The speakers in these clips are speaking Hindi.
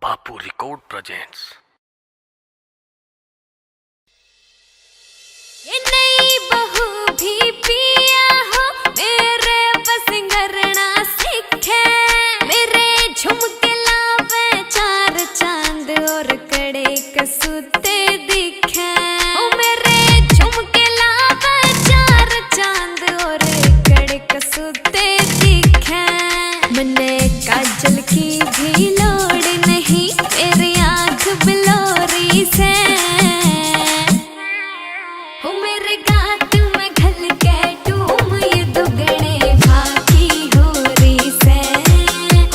बापू रिकॉर्ड प्रेजेंट्स। ये नई बहू भी पिया हो मेरे बस करना सीखे, मेरे झुमके लावे चार चांद और कड़े कसूते दिखे। ओ मेरे झुमके लावे चार चांद और कड़े कसूते दिखे। मने काजल की भी लोड़ नहीं मेरी आंख बिलोरी से। मेरे गात में घल के टूम ये दुगने भागी हो रही से।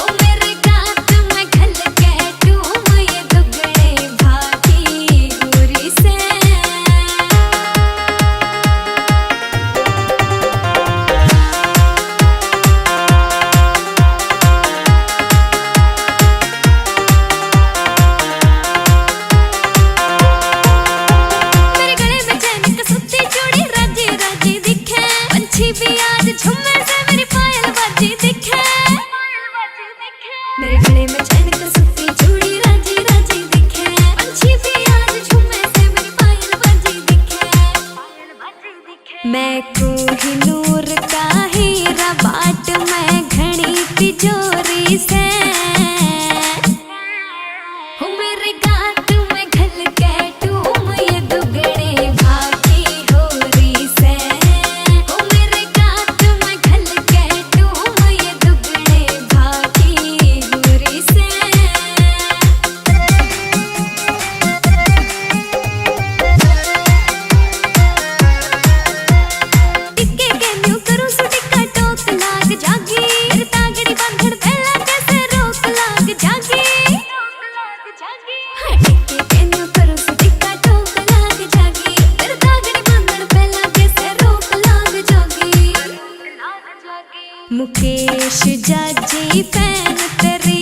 ओ मेरे गात में घल के टूम ये दुगने भागी हो रही से। भी आज झुम्मे से मेरी पायल बाजी दिखे। मेरे गले में चैन कर सुती चूड़ी राजी राजी दिखे। पंछी भी आज झुम्मे से मेरी पायल बाजी दिखे। मैं कोहिनूर का हीरा बाट में घड़ी तिजोरी से। मेरे गात में घल के टूम ये दुगने भागी हो रही से। मुकेश जाजी फैन तेरी